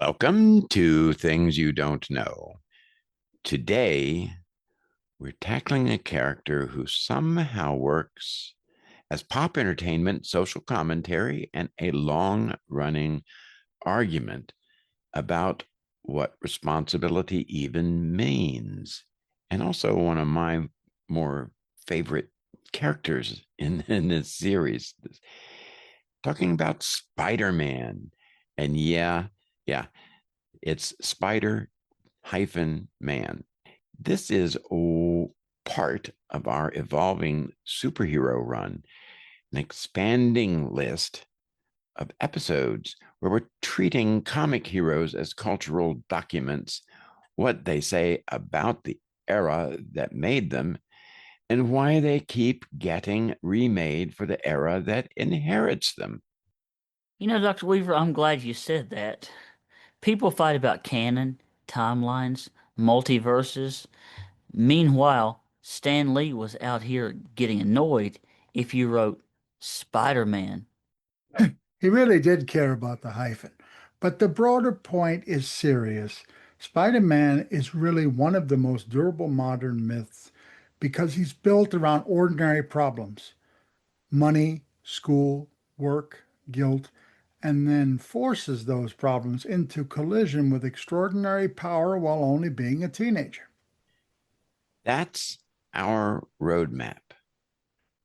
Welcome to Things You Don't Know. Today, we're tackling a character who somehow works as pop entertainment, social commentary, and a long running argument about what responsibility even means. And also, one of my more favorite characters in this series, talking about Spider-Man. And yeah, it's Spider hyphen man. This is part of our evolving superhero run, an expanding list of episodes where we're treating comic heroes as cultural documents, what they say about the era that made them, and why they keep getting remade for the era that inherits them. Dr. Weaver, I'm glad you said that. People fight about canon, timelines, multiverses. Meanwhile, Stan Lee was out here getting annoyed if you wrote Spider-Man. He really did care about the hyphen. But the broader point is serious. Spider-Man is really one of the most durable modern myths because he's built around ordinary problems: money, school, work, guilt, and then forces those problems into collision with extraordinary power while only being a teenager. That's our roadmap.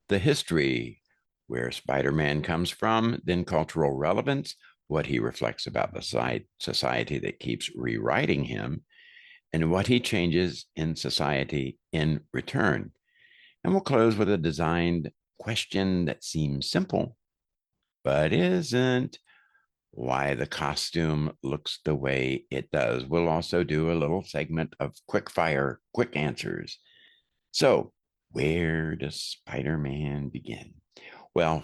The history, where Spider Man comes from, then cultural relevance, what he reflects about the society that keeps rewriting him, and what he changes in society in return. And we'll close with a designed question that seems simple, but isn't: why the costume looks the way it does. We'll also do a little segment of quick fire, quick answers. So, where does Spider Man begin? Well,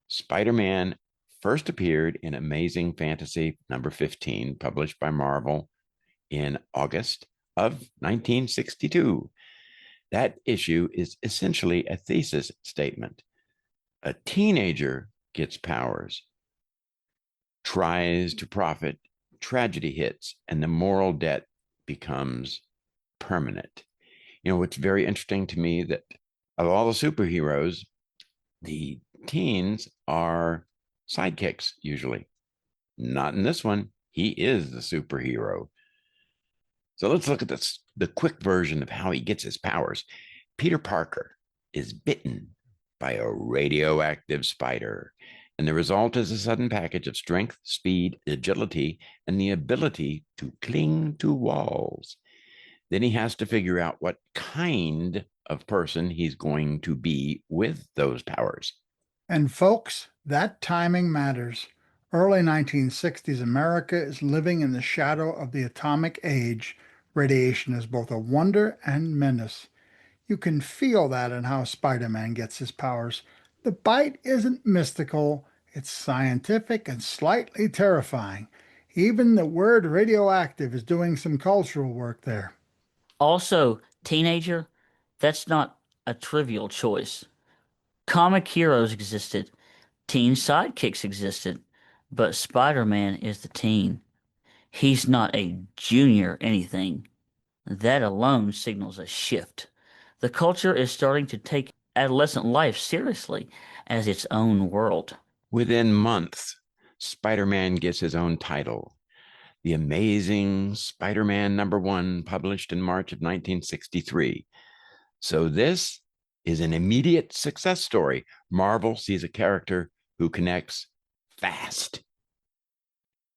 Spider Man first appeared in Amazing Fantasy number 15, published by Marvel in August of 1962. That issue is essentially a thesis statement. A teenager gets powers, tries to profit, tragedy hits, and the moral debt becomes permanent. It's very interesting to me that of all the superheroes, the teens are sidekicks usually. Not in this one. He is the superhero. So let's look at the quick version of how he gets his powers. Peter Parker is bitten by a radioactive spider, and the result is a sudden package of strength, speed, agility, and the ability to cling to walls. Then he has to figure out what kind of person he's going to be with those powers. And folks, that timing matters. Early 1960s America is living in the shadow of the atomic age. Radiation is both a wonder and menace. You can feel that in how Spider-Man gets his powers. The bite isn't mystical, it's scientific and slightly terrifying. Even the word radioactive is doing some cultural work there. Also, teenager, that's not a trivial choice. Comic heroes existed, teen sidekicks existed, but Spider-Man is the teen. He's not a junior anything. That alone signals a shift. The culture is starting to take adolescent life seriously as its own world. Within months, Spider Man gets his own title. The Amazing Spider Man #1, published in March of 1963. So this is an immediate success story. Marvel sees a character who connects fast.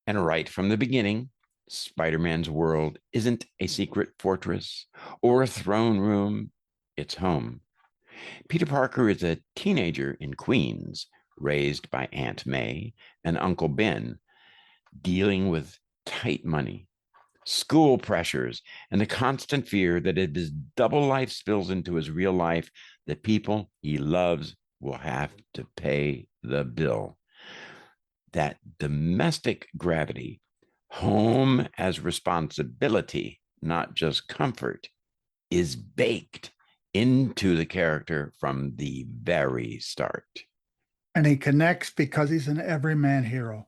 And right from the beginning, Spider Man's world isn't a secret fortress or a throne room, it's home. Peter Parker is a teenager in Queens, raised by Aunt May and Uncle Ben, dealing with tight money, school pressures, and the constant fear that if his double life spills into his real life, the people he loves will have to pay the bill. That domestic gravity, home as responsibility, not just comfort, is baked into the character from the very start. And he connects because he's an everyman hero.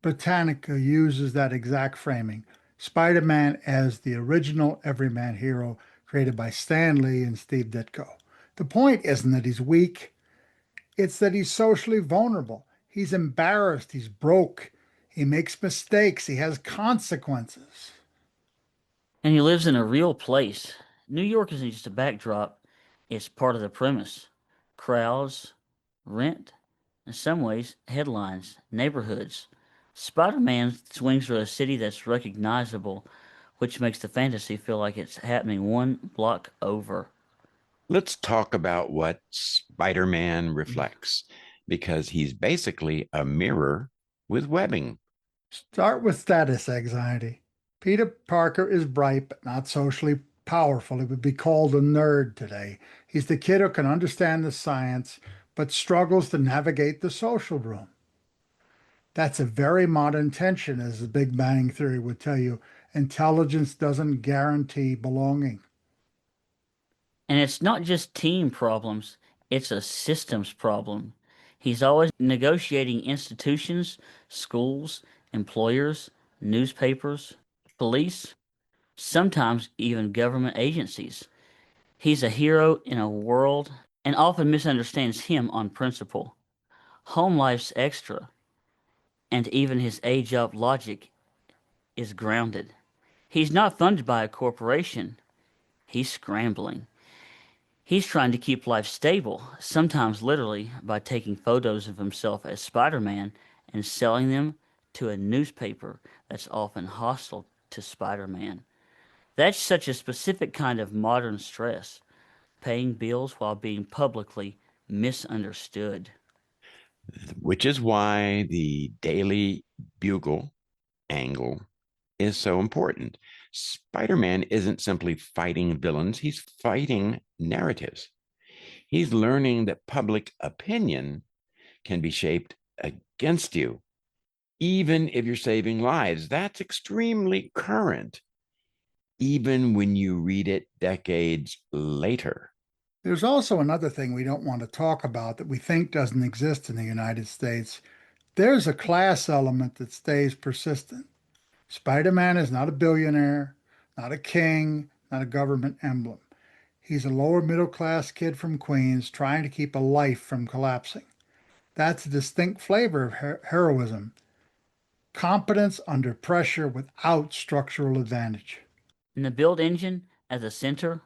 Britannica uses that exact framing. Spider-Man as the original everyman hero created by Stan Lee and Steve Ditko. The point isn't that he's weak, it's that he's socially vulnerable. He's embarrassed, he's broke, he makes mistakes, he has consequences. And he lives in a real place. New York isn't just a backdrop, it's part of the premise. Crowds, rent, in some ways, headlines, neighborhoods. Spider-Man swings through a city that's recognizable, which makes the fantasy feel like it's happening one block over. Let's talk about what Spider Man reflects, because he's basically a mirror with webbing. Start with status anxiety. Peter Parker is bright but not socially powerful. He would be called a nerd today. He's the kid who can understand the science but struggles to navigate the social room. That's a very modern tension, as the Big Bang Theory would tell you. Intelligence doesn't guarantee belonging. And it's not just team problems, it's a systems problem. He's always negotiating institutions, schools, employers, newspapers, police, sometimes even government agencies. He's a hero in a world and often misunderstands him on principle. Home life's extra, and even his age up logic is grounded. He's not funded by a corporation, he's scrambling. He's trying to keep life stable, sometimes literally by taking photos of himself as Spider-Man and selling them to a newspaper that's often hostile to Spider-Man. That's such a specific kind of modern stress, paying bills while being publicly misunderstood. Which is why the Daily Bugle angle is so important. Spider Man isn't simply fighting villains, he's fighting narratives. He's learning that public opinion can be shaped against you, even if you're saving lives. That's extremely current, even when you read it decades later. There's also another thing we don't want to talk about that we think doesn't exist in the United States. There's a class element that stays persistent. Spider-Man is not a billionaire, not a king, not a government emblem. He's a lower middle class kid from Queens trying to keep a life from collapsing. That's a distinct flavor of heroism. Competence under pressure without structural advantage. In the build engine at the center,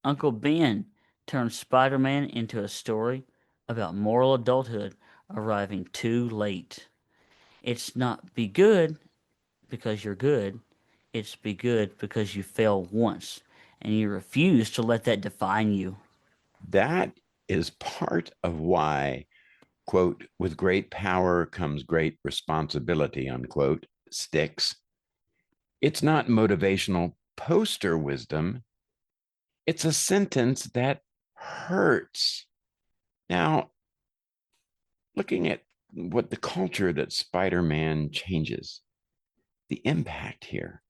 Uncle Ben turns Spider-Man into a story about moral adulthood arriving too late. It's not be good because you're good, it's be good because you failed once and you refuse to let that define you. That is part of why, quote, with great power comes great responsibility, unquote, sticks. It's not motivational poster wisdom, it's a sentence that hurts. Now, looking at what the culture that Spider Man changes, the impact here.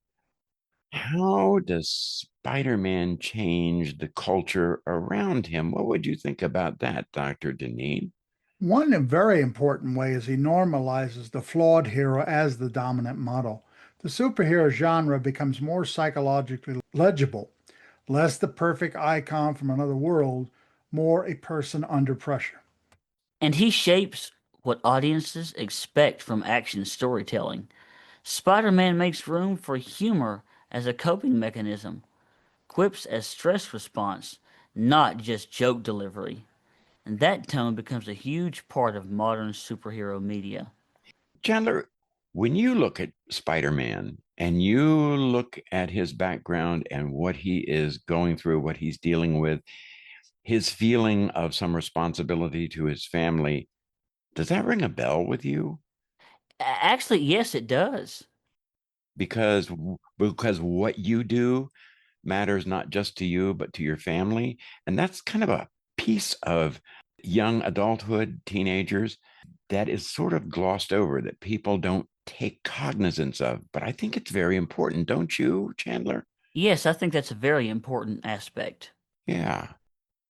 How does Spider Man change the culture around him? What would you think about that, Dr. Deneen? One very important way is he normalizes the flawed hero as the dominant model. The superhero genre becomes more psychologically legible, less the perfect icon from another world, more a person under pressure. And he shapes what audiences expect from action storytelling. Spider-Man makes room for humor as a coping mechanism, quips as stress response, not just joke delivery. And that tone becomes a huge part of modern superhero media. Chandler, when you look at Spider Man and you look at his background and what he is going through, what he's dealing with, his feeling of some responsibility to his family, does that ring a bell with you? Actually, yes, it does. Because what you do matters not just to you but to your family, and that's kind of a piece of young adulthood, teenagers, that is sort of glossed over, that people don't take cognizance of. But I think it's very important, don't you, Chandler? Yes, I think that's a very important aspect. Yeah.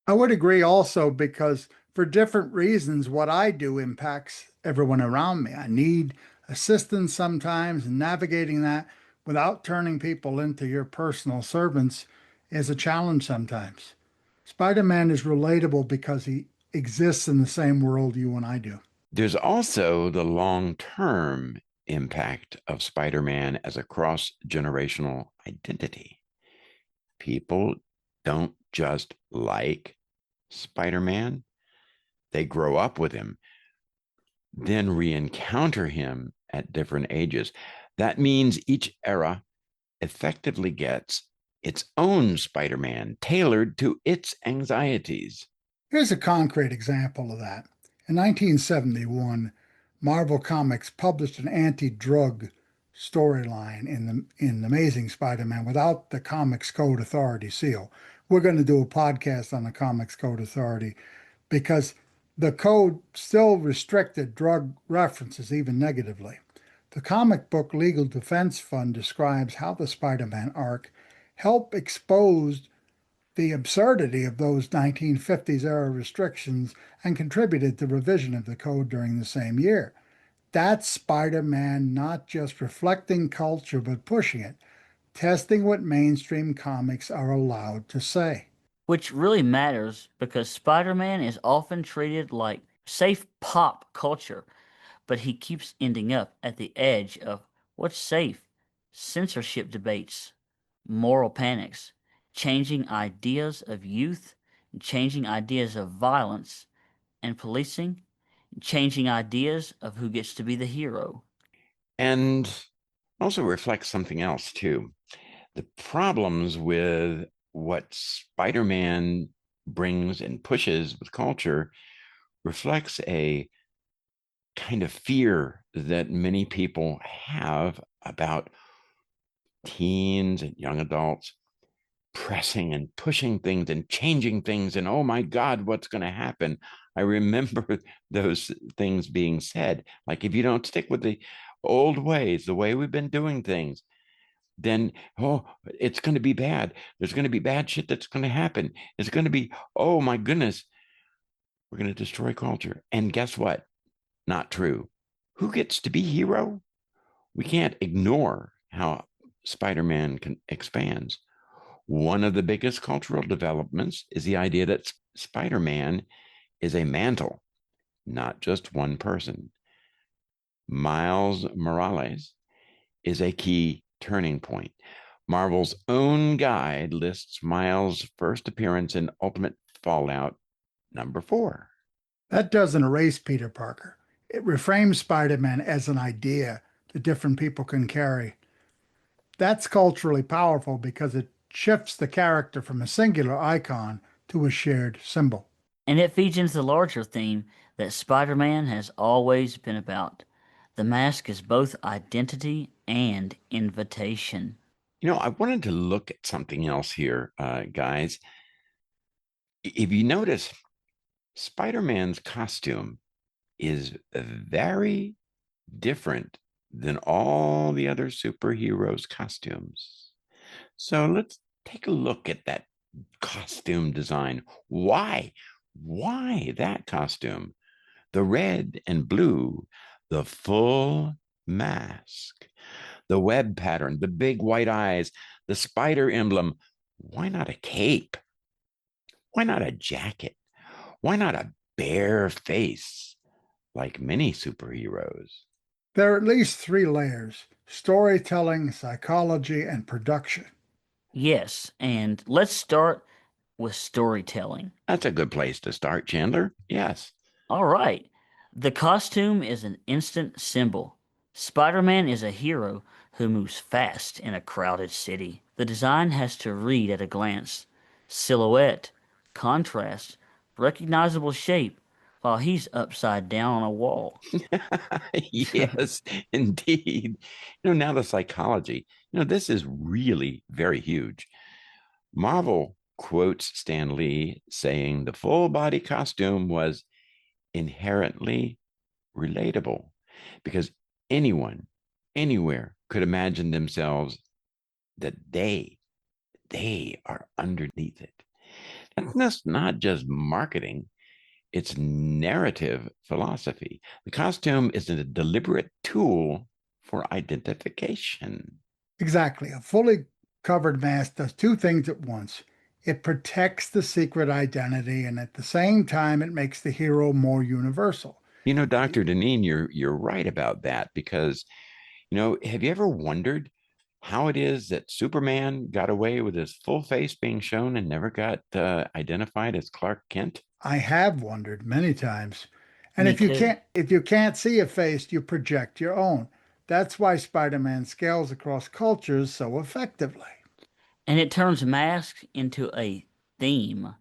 I would agree also because for different reasons, what I do impacts everyone around me. I need Assistance sometimes and navigating that without turning people into your personal servants is a challenge sometimes. Spider-Man is relatable because he exists in the same world you and I do. There's also the long-term impact of Spider-Man as a cross-generational identity. People don't just like Spider-Man, they grow up with him, then re-encounter him at different ages. That means each era effectively gets its own Spider-Man tailored to its anxieties. Here's a concrete example of that. In 1971, Marvel Comics published an anti-drug storyline in Amazing Spider-Man without the Comics Code Authority seal. We're going to do a podcast on the Comics Code Authority because the code still restricted drug references, even negatively. The Comic Book Legal Defense Fund describes how the Spider-Man arc helped expose the absurdity of those 1950s era restrictions and contributed to revision of the code during the same year. That's Spider-Man not just reflecting culture but pushing it, testing what mainstream comics are allowed to say. Which really matters because Spider-Man is often treated like safe pop culture, but he keeps ending up at the edge of what's safe, censorship debates, moral panics, changing ideas of youth, changing ideas of violence and policing, changing ideas of who gets to be the hero. And also reflects something else too. The problems with what Spider-Man brings and pushes with culture reflects a kind of fear that many people have about teens and young adults pressing and pushing things and changing things. And oh my God, what's going to happen? I remember those things being said. Like, if you don't stick with the old ways, the way we've been doing things, then, oh, it's going to be bad. There's going to be bad shit that's going to happen. It's going to be, oh my goodness, we're going to destroy culture. And guess what? Not true. Who gets to be hero? We can't ignore how Spider-Man expands. One of the biggest cultural developments is the idea that Spider-Man is a mantle, not just one person. Miles Morales is a key turning point. Marvel's own guide lists Miles' first appearance in Ultimate Fallout #4. That doesn't erase Peter Parker. It reframes Spider-Man as an idea that different people can carry. That's culturally powerful because it shifts the character from a singular icon to a shared symbol. And it feeds into the larger theme that Spider Man has always been about. The mask is both identity and invitation. I wanted to look at something else here, guys. If you notice, Spider Man's costume is very different than all the other superheroes' costumes. So let's take a look at that costume design. Why? Why that costume? The red and blue, the full mask, the web pattern, the big white eyes, the spider emblem. Why not a cape? Why not a jacket? Why not a bare face like many superheroes? There are at least three layers: storytelling, psychology, and production. Yes, and let's start with storytelling. That's a good place to start, Chandler. Yes. All right. The costume is an instant symbol. Spider Man is a hero who moves fast in a crowded city. The design has to read at a glance silhouette, contrast, recognizable shape, while he's upside down on a wall. Yes, indeed. Now the psychology, this is really very huge. Marvel quotes Stan Lee saying the full body costume was inherently relatable because anyone, anywhere could imagine themselves that they are underneath it. That's not just marketing. It's narrative philosophy. The costume is a deliberate tool for identification. Exactly. A fully covered mask does two things at once. It protects the secret identity, and at the same time, it makes the hero more universal. Dr. Deneen, you're right about that because, have you ever wondered how it is that Superman got away with his full face being shown and never got identified as Clark Kent? I have wondered many times. And Me too. if you can't see a face, you project your own. That's why Spider-Man scales across cultures so effectively. And it turns masks into a theme.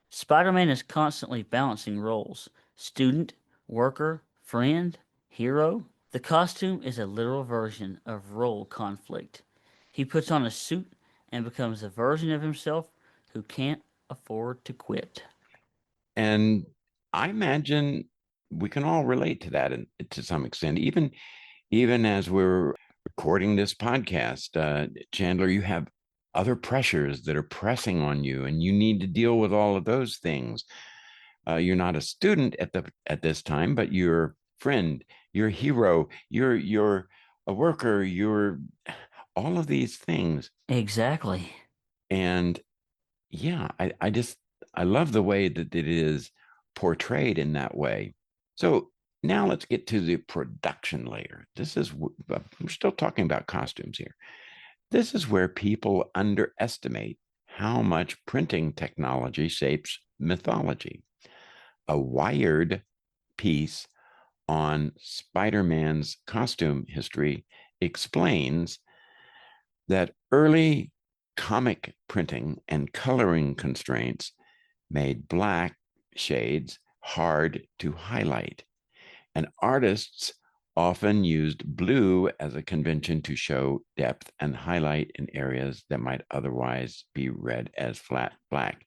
Spider-Man is constantly balancing roles: student, worker, friend, hero. The costume is a literal version of role conflict. He puts on a suit and becomes a version of himself who can't afford to quit. And I imagine we can all relate to that to some extent. Even as we're recording this podcast, Chandler, you have other pressures that are pressing on you, and you need to deal with all of those things. You're not a student at this time, but you're friend, you're hero, you're a worker, you're all of these things. Exactly. And yeah, I love the way that it is portrayed in that way. So now let's get to the production layer. We're still talking about costumes here. This is where people underestimate how much printing technology shapes mythology. A Wired piece on Spider-Man's costume history explains that early comic printing and coloring constraints made black shades hard to highlight, and artists often used blue as a convention to show depth and highlight in areas that might otherwise be read as flat black.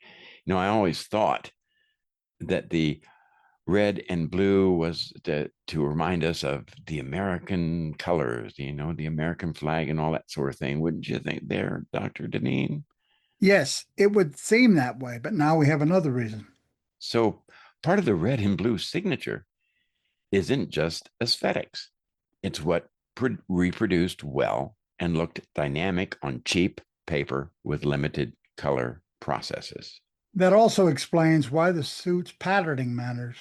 I always thought that the red and blue was to remind us of the American colors, the American flag and all that sort of thing. Wouldn't you think there, Dr. Deneen? Yes, it would seem that way, but now we have another reason. So part of the red and blue signature isn't just aesthetics. It's what reproduced well and looked dynamic on cheap paper with limited color processes. That also explains why the suit's patterning matters.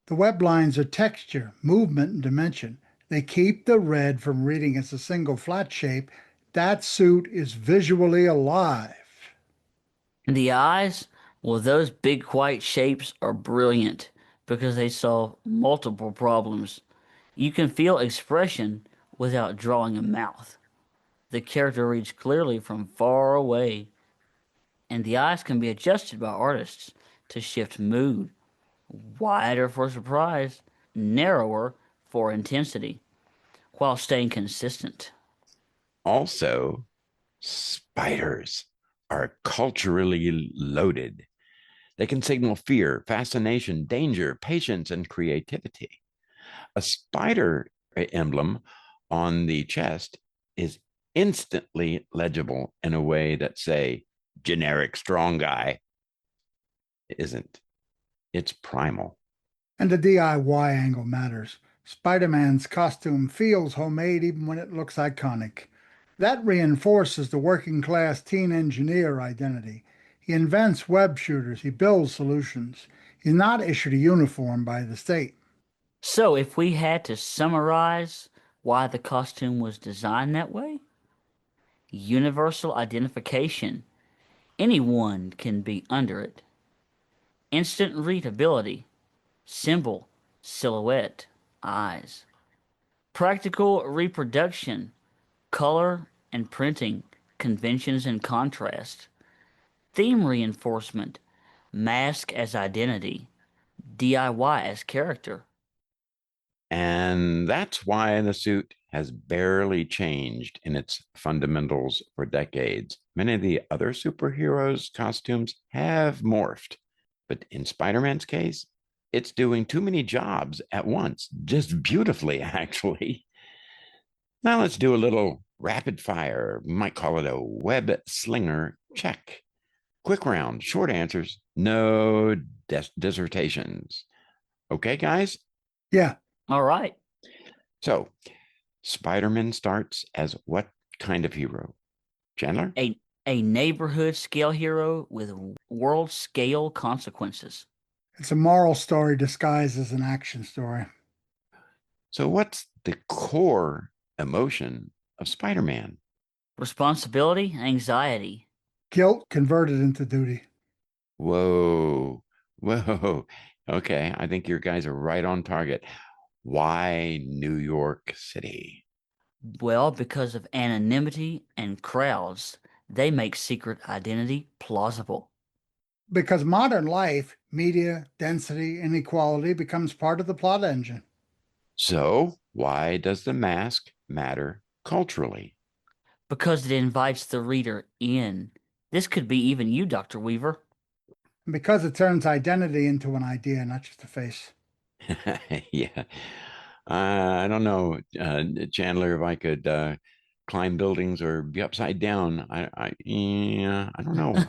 The web lines are texture, movement, and dimension. They keep the red from reading as a single flat shape. That suit is visually alive. And the eyes, well, those big white shapes are brilliant because they solve multiple problems. You can feel expression without drawing a mouth. The character reads clearly from far away, and the eyes can be adjusted by artists to shift mood, wider for surprise, narrower for intensity, while staying consistent. Also, spiders are culturally loaded. They can signal fear, fascination, danger, patience, and creativity. A spider emblem on the chest is instantly legible in a way that, say, generic strong guy isn't. It's primal. And the DIY angle matters. Spider Man's costume feels homemade even when it looks iconic. That reinforces the working class teen engineer identity. He invents web shooters, he builds solutions. He's not issued a uniform by the state. So, if we had to summarize why the costume was designed that way, universal identification. Anyone can be under it. Instant readability. Symbol, silhouette, eyes. Practical reproduction. Color and printing. Conventions and contrast. Theme reinforcement. Mask as identity. DIY as character. And that's why the suit has barely changed in its fundamentals for decades. Many of the other superheroes' costumes have morphed, but in Spider Man's case, it's doing too many jobs at once, just beautifully, actually. Now let's do a little rapid fire. We might call it a web slinger check. Quick round, short answers, no dissertations. Okay, guys? Yeah, All right. So, Spider-Man starts as what kind of hero? Chandler? A a neighborhood scale hero with world scale consequences. it's a moral story disguised as an action story. So, what's the core emotion of Spider-Man? Responsibility, anxiety. Guilt converted into duty. Whoa, whoa. Okay, I think your guys are right on target. Why New York City? Well, because of anonymity and crowds, they make secret identity plausible. Because modern life, media, density, inequality becomes part of the plot engine. So, why does the mask matter culturally? Because it invites the reader in. This could be even you, Dr. Weaver. And because it turns identity into an idea, not just a face. Yeah. I don't know, Chandler, if I could climb buildings or be upside down. Yeah, I don't know.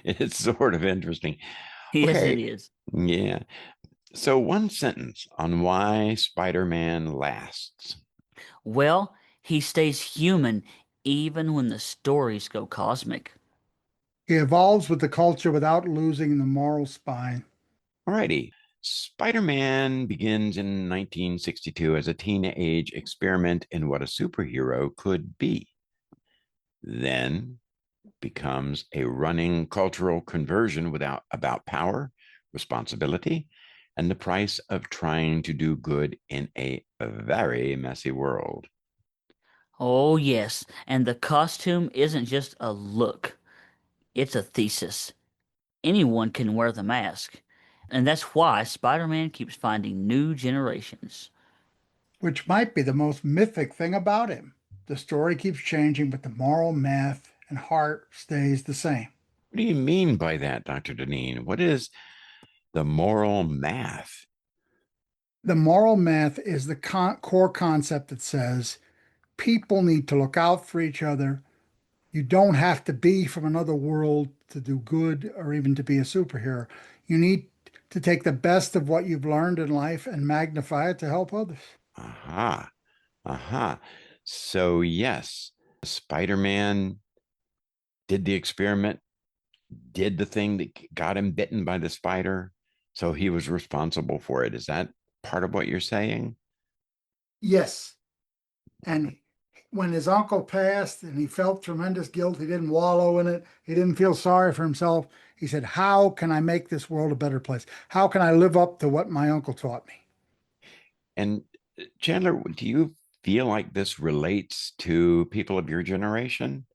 It's sort of interesting. Yes, it Okay. is. Yeah. So, one sentence on why Spider Man lasts. Well, he stays human even when the stories go cosmic. He evolves with the culture without losing the moral spine. Alrighty. Spider Man begins in 1962 as a teenage experiment in what a superhero could be, then becomes a running cultural conversion without about power, responsibility, and the price of trying to do good in a very messy world. Oh, yes, and the costume isn't just a look, it's a thesis. Anyone can wear the mask, and that's why Spider-Man keeps finding new generations. Which might be the most mythic thing about him. The story keeps changing, but the moral math and heart stays the same. What do you mean by that, Dr. Deneen? What is the moral math? The moral math is the core concept that says people need to look out for each other. You don't have to be from another world to do good or even to be a superhero. You need to take the best of what you've learned in life and magnify it to help others. Aha, aha. So, yes, Spider Man did the experiment, did the thing that got him bitten by the spider. So he was responsible for it. Is that part of what you're saying? Yes. And when his uncle passed and he felt tremendous guilt, he didn't wallow in it. He didn't feel sorry for himself. He said, how can I make this world a better place? How can I live up to what my uncle taught me? And Chandler, do you feel like this relates to people of your generation?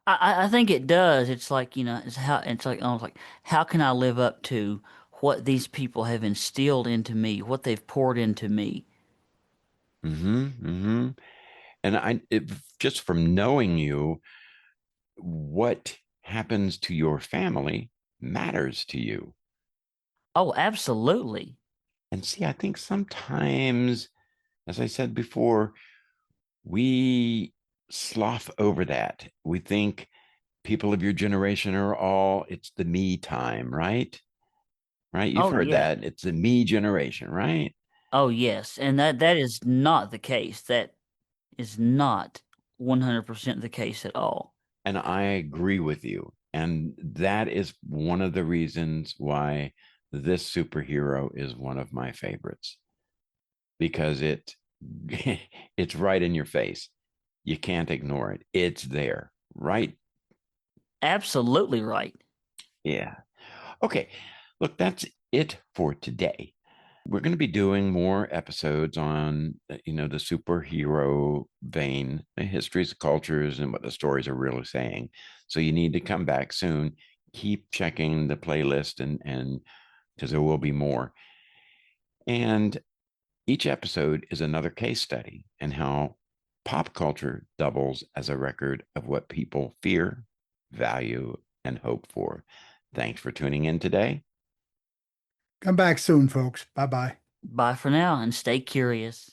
I think it does. It's like, it's like almost like how can I live up to what these people have instilled into me, what they've poured into me? Mm-hmm. Mm-hmm. And just from knowing you, what happens to your family matters to you. Oh, absolutely. And see, I think sometimes, as I said before, we slough over that. We think people of your generation are all, it's the me time, right? Right? You've Oh, heard yeah. that. It's the me generation, right? Oh, yes. And that is not the case. That is not 100% the case at all. And I agree with you. And that is one of the reasons why this superhero is one of my favorites because it's right in your face. You can't ignore it. It's there, right? Absolutely right. Yeah. Okay. Look, that's it for today. We're going to be doing more episodes on, the superhero vein, the histories, cultures, and what the stories are really saying. So you need to come back soon. Keep checking the playlist and because there will be more. And each episode is another case study and how pop culture doubles as a record of what people fear, value, and hope for. Thanks for tuning in today. Come back soon, folks. Bye bye. Bye for now and stay curious.